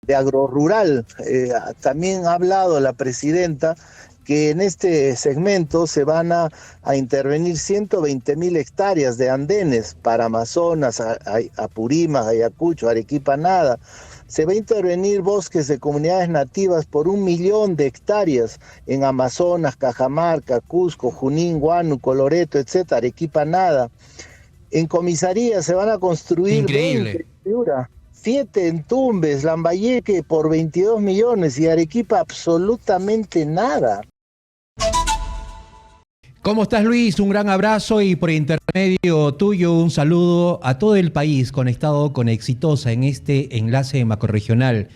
de agrorural. También ha hablado la presidenta que en este segmento se van a intervenir 120.000 hectáreas de andenes para Amazonas, Apurímac, Ayacucho, Arequipa, nada. Se va a intervenir bosques de comunidades nativas por 1 millón de hectáreas en Amazonas, Cajamarca, Cusco, Junín, Huánuco, Loreto, etcétera, Arequipa, nada. En comisaría se van a construir Increíble. 20 Piura, 7 en Tumbes, Lambayeque por 22 millones y Arequipa absolutamente nada. ¿Cómo estás, Luis? Un gran abrazo y por intermedio tuyo un saludo a todo el país conectado con Exitosa en este enlace macrorregional.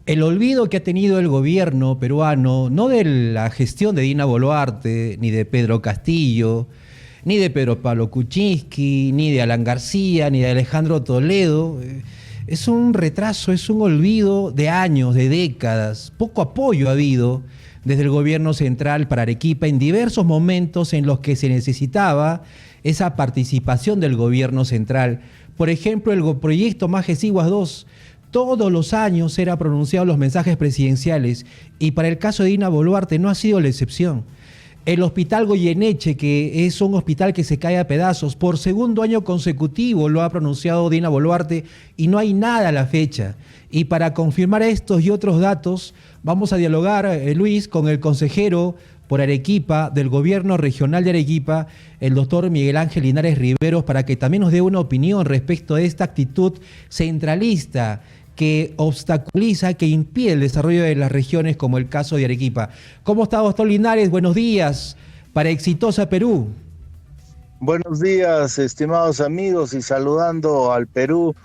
El olvido que ha tenido el gobierno peruano, no de la gestión de Dina Boluarte, ni de Pedro Castillo, ni de Pedro Pablo Kuczynski, ni de Alan García, ni de Alejandro Toledo, es un retraso, es un olvido de años, de décadas. Poco apoyo ha habido desde el gobierno central para Arequipa en diversos momentos en los que se necesitaba esa participación del gobierno central. Por ejemplo, el proyecto Majesiguas 2, todos los años era pronunciado los mensajes presidenciales y para el caso de Dina Boluarte no ha sido la excepción. El hospital Goyeneche, que es un hospital que se cae a pedazos, por segundo año consecutivo lo ha pronunciado Dina Boluarte y no hay nada a la fecha. Y para confirmar estos y otros datos, vamos a dialogar, Luis, con el consejero por Arequipa del Gobierno Regional de Arequipa, el doctor Miguel Ángel Linares Riveros, para que también nos dé una opinión respecto a esta actitud centralista que obstaculiza, que impide el desarrollo de las regiones, como el caso de Arequipa. ¿Cómo está, doctor Linares? Buenos días para Exitosa Perú. Buenos días, estimados amigos, y saludando al Perú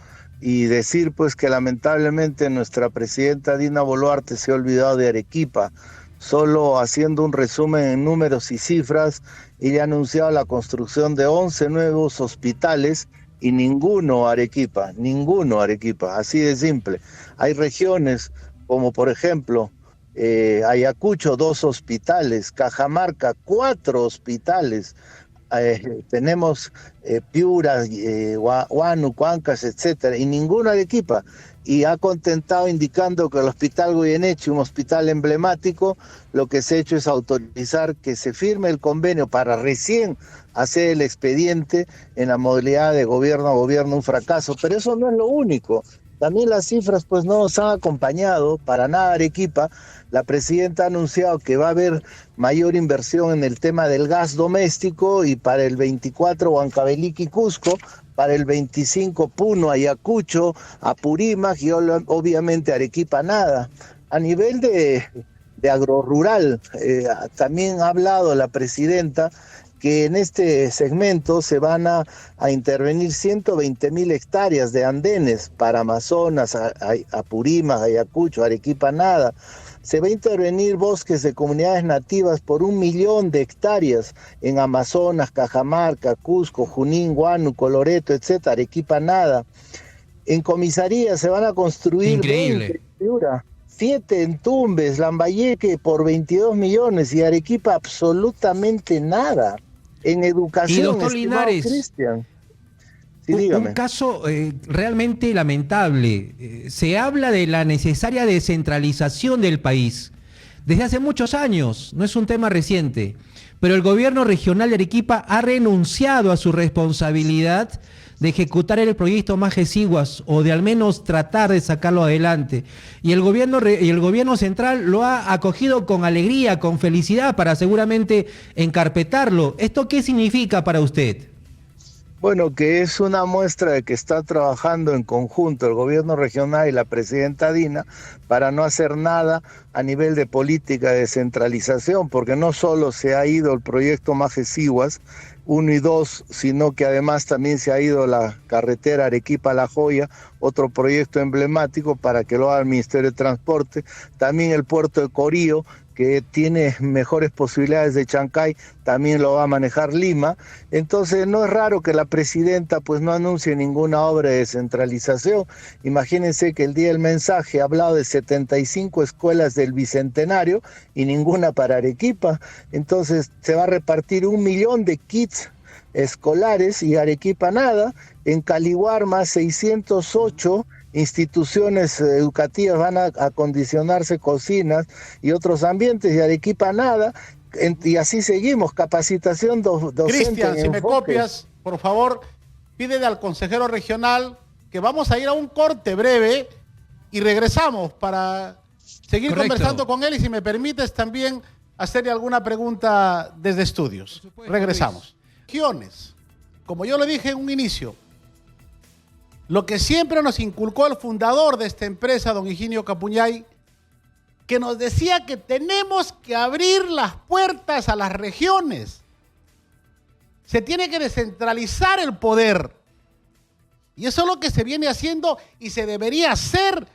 y decir pues que lamentablemente nuestra presidenta Dina Boluarte se ha olvidado de Arequipa. Solo haciendo un resumen en números y cifras, ella ha anunciado la construcción de 11 nuevos hospitales y ninguno Arequipa, así de simple. Hay regiones como por ejemplo Ayacucho, 2 hospitales, Cajamarca, 4 hospitales, tenemos Piura, Huánuco, Ancash, etcétera, y ninguno Arequipa. Y ha contentado indicando que el hospital Goyeneche, un hospital emblemático, lo que se ha hecho es autorizar que se firme el convenio para recién hacer el expediente en la modalidad de gobierno a gobierno, un fracaso. Pero eso no es lo único. También las cifras pues no nos han acompañado para nada Arequipa. La presidenta ha anunciado que va a haber mayor inversión en el tema del gas doméstico y para el 24 Huancavelica y Cusco, para el 25 Puno, Ayacucho, Apurímac y obviamente Arequipa nada. A nivel de agrorural, también ha hablado la presidenta que en este segmento se van a intervenir 120.000 hectáreas de andenes para Amazonas, Apurímac, Ayacucho, Arequipa, nada. Se va a intervenir bosques de comunidades nativas por 1 millón de hectáreas en Amazonas, Cajamarca, Cusco, Junín, Huánuco, Loreto, etcétera, Arequipa, nada. En comisaría se van a construir 20 Piura, 7 en Tumbes, Lambayeque por 22 millones y Arequipa absolutamente nada. En educación, y doctor Linares, Cristian. Sí, un caso realmente lamentable. Se habla de la necesaria descentralización del país desde hace muchos años, no es un tema reciente, pero el gobierno regional de Arequipa ha renunciado a su responsabilidad de ejecutar el proyecto Majesiguas o de al menos tratar de sacarlo adelante. Y el gobierno central lo ha acogido con alegría, con felicidad para seguramente encarpetarlo. ¿Esto qué significa para usted? Bueno, que es una muestra de que está trabajando en conjunto el gobierno regional y la presidenta Dina para no hacer nada a nivel de política de descentralización, porque no solo se ha ido el proyecto Majesiguas 1 y 2, sino que además también se ha ido la carretera Arequipa-La Joya, otro proyecto emblemático para que lo haga el Ministerio de Transporte, también el puerto de Corío, que tiene mejores posibilidades de Chancay, también lo va a manejar Lima. Entonces no es raro que la presidenta pues no anuncie ninguna obra de descentralización. Imagínense que el día del mensaje ha hablado de 75 escuelas del Bicentenario y ninguna para Arequipa. Entonces se va a repartir 1 millón de kits escolares y Arequipa nada. En Calihuarma 608 instituciones educativas van a acondicionarse cocinas y otros ambientes, y Arequipa nada, y así seguimos, capacitación docente. Cristian, si me copias, por favor, pídele al consejero regional que vamos a ir a un corte breve y regresamos para seguir conversando con él, y si me permites también hacerle alguna pregunta desde estudios. Supuesto, regresamos. Regiones, como yo le dije en un inicio, lo que siempre nos inculcó el fundador de esta empresa, don Higinio Capuñay, que nos decía que tenemos que abrir las puertas a las regiones. Se tiene que descentralizar el poder. Y eso es lo que se viene haciendo y se debería hacer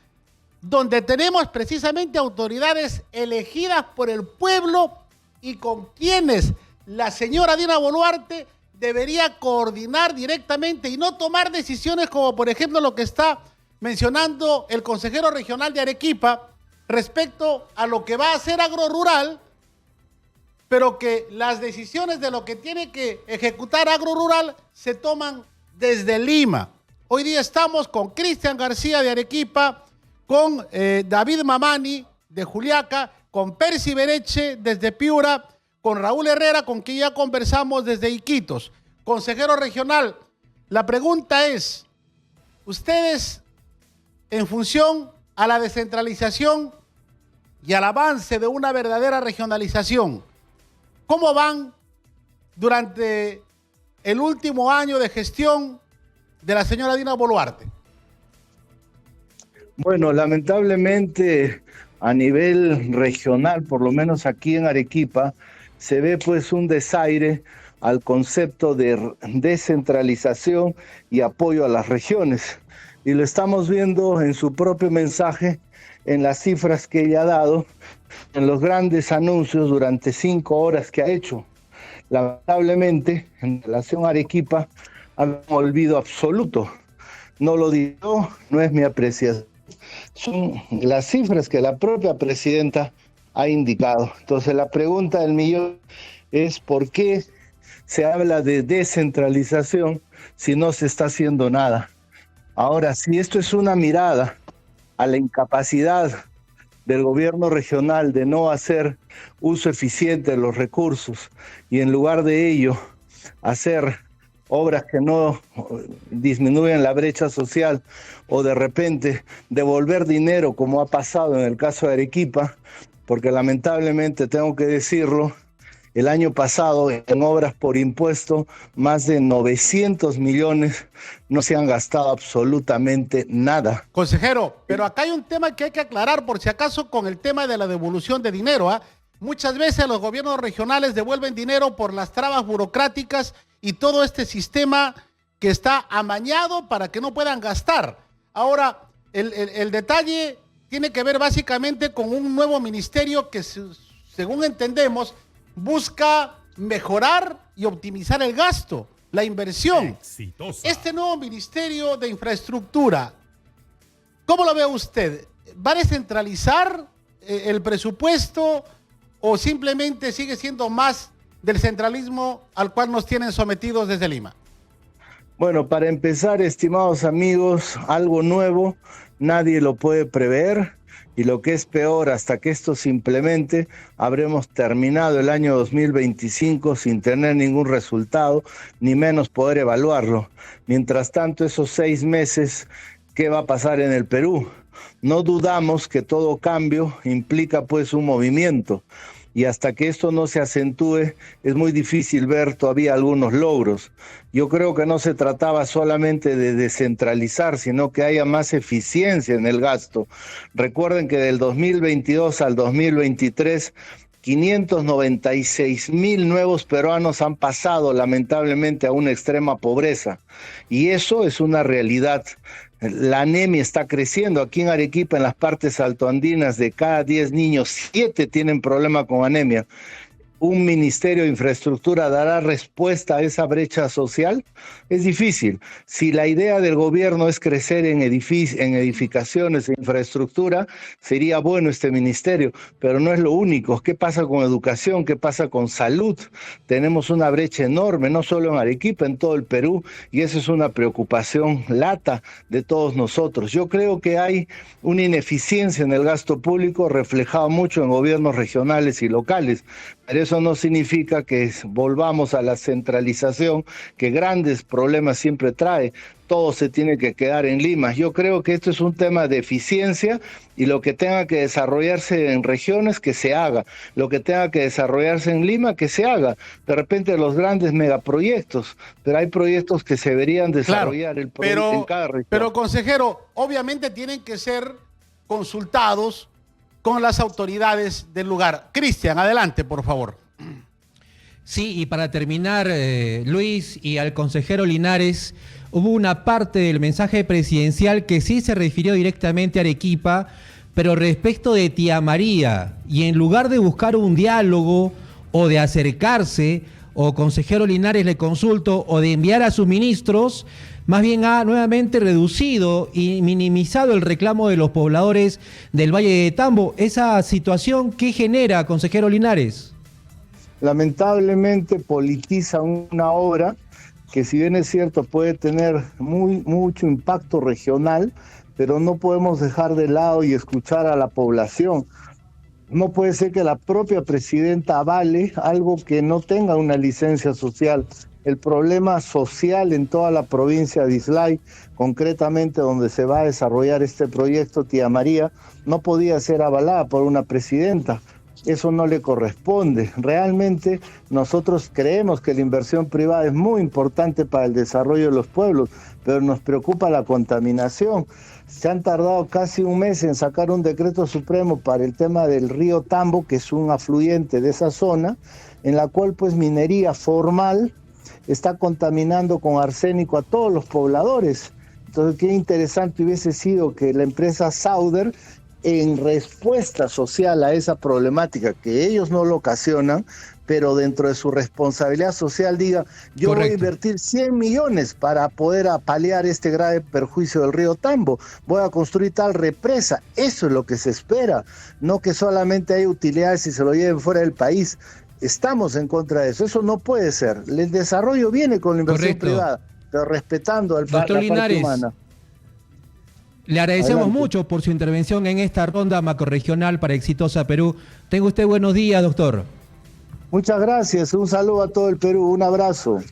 donde tenemos precisamente autoridades elegidas por el pueblo y con quienes la señora Dina Boluarte debería coordinar directamente y no tomar decisiones como por ejemplo lo que está mencionando el consejero regional de Arequipa respecto a lo que va a hacer Agrorural, pero que las decisiones de lo que tiene que ejecutar Agrorural se toman desde Lima. Hoy día estamos con Cristian García de Arequipa, con David Mamani de Juliaca, con Percy Bereche desde Piura, con Raúl Herrera, con quien ya conversamos desde Iquitos. Consejero regional, la pregunta es, ustedes, en función a la descentralización y al avance de una verdadera regionalización, ¿cómo van durante el último año de gestión de la señora Dina Boluarte? Bueno, lamentablemente a nivel regional, por lo menos aquí en Arequipa, se ve pues un desaire al concepto de descentralización y apoyo a las regiones. Y lo estamos viendo en su propio mensaje, en las cifras que ella ha dado, en los grandes anuncios durante 5 horas que ha hecho. Lamentablemente, en relación a Arequipa, hay un olvido absoluto. No lo digo, no es mi apreciación. Son las cifras que la propia presidenta ha indicado. Entonces la pregunta del millón es ¿por qué se habla de descentralización si no se está haciendo nada? Ahora, si esto es una mirada a la incapacidad del gobierno regional de no hacer uso eficiente de los recursos y en lugar de ello hacer obras que no disminuyen la brecha social o de repente devolver dinero como ha pasado en el caso de Arequipa, porque lamentablemente tengo que decirlo, el año pasado en obras por impuesto más de 900 millones no se han gastado absolutamente nada. Consejero, pero acá hay un tema que hay que aclarar por si acaso con el tema de la devolución de dinero, ¿ah? Muchas veces los gobiernos regionales devuelven dinero por las trabas burocráticas y todo este sistema que está amañado para que no puedan gastar. Ahora, el detalle tiene que ver básicamente con un nuevo ministerio que, según entendemos, busca mejorar y optimizar el gasto, la inversión. Exitosa. Este nuevo Ministerio de Infraestructura, ¿cómo lo ve usted? ¿Va a descentralizar el presupuesto o simplemente sigue siendo más del centralismo al cual nos tienen sometidos desde Lima? Bueno, para empezar, estimados amigos, algo nuevo, nadie lo puede prever. Y lo que es peor, hasta que esto se implemente, habremos terminado el año 2025 sin tener ningún resultado, ni menos poder evaluarlo. Mientras tanto, esos 6 meses, ¿qué va a pasar en el Perú? No dudamos que todo cambio implica pues un movimiento. Y hasta que esto no se acentúe, es muy difícil ver todavía algunos logros. Yo creo que no se trataba solamente de descentralizar, sino que haya más eficiencia en el gasto. Recuerden que del 2022 al 2023, 596,000 nuevos peruanos han pasado lamentablemente a una extrema pobreza. Y eso es una realidad. La anemia está creciendo. Aquí en Arequipa, en las partes altoandinas, de cada 10 niños, 7 tienen problema con anemia. un ministerio de infraestructura dará respuesta a esa brecha social? Es difícil. Si la idea del gobierno es crecer en edificaciones e infraestructura, sería bueno este ministerio, pero no es lo único. ¿Qué pasa con educación? ¿Qué pasa con salud? Tenemos una brecha enorme, no solo en Arequipa, en todo el Perú, y eso es una preocupación lata de todos nosotros. Yo creo que hay una ineficiencia en el gasto público reflejada mucho en gobiernos regionales y locales. Pero eso no significa que volvamos a la centralización que grandes problemas siempre trae. Todo se tiene que quedar en Lima. Yo creo que esto es un tema de eficiencia y lo que tenga que desarrollarse en regiones, que se haga. Lo que tenga que desarrollarse en Lima, que se haga. De repente los grandes megaproyectos, pero hay proyectos que se deberían desarrollar en cada región. Pero, consejero, obviamente tienen que ser consultados con las autoridades del lugar. Cristian, adelante, por favor. Sí, y para terminar, Luis, y al consejero Linares, hubo una parte del mensaje presidencial que sí se refirió directamente a Arequipa, pero respecto de Tía María, y en lugar de buscar un diálogo o de acercarse, o consejero Linares le consulto, o de enviar a sus ministros, más bien ha nuevamente reducido y minimizado el reclamo de los pobladores del Valle de Tambo. ¿Esa situación qué genera, consejero Linares? Lamentablemente politiza una obra que, si bien es cierto, puede tener mucho impacto regional, pero no podemos dejar de lado y escuchar a la población. No puede ser que la propia presidenta avale algo que no tenga una licencia social. El problema social en toda la provincia de Islay, concretamente donde se va a desarrollar este proyecto Tía María, no podía ser avalada por una presidenta. Eso no le corresponde. Realmente nosotros creemos que la inversión privada es muy importante para el desarrollo de los pueblos, pero nos preocupa la contaminación. Se han tardado casi un mes en sacar un decreto supremo para el tema del río Tambo, que es un afluente de esa zona, en la cual pues minería formal está contaminando con arsénico a todos los pobladores. Entonces, qué interesante hubiese sido que la empresa Sauder, en respuesta social a esa problemática que ellos no lo ocasionan, pero dentro de su responsabilidad social diga, yo voy a invertir 100 millones para poder paliar este grave perjuicio del río Tambo, voy a construir tal represa. Eso es lo que se espera, no que solamente hay utilidades y se lo lleven fuera del país. Estamos en contra de eso, eso no puede ser. El desarrollo viene con la inversión privada, pero respetando la parte humana. Le agradecemos mucho por su intervención en esta ronda macrorregional para Exitosa Perú. Tenga usted buenos días, doctor. Muchas gracias, un saludo a todo el Perú, un abrazo.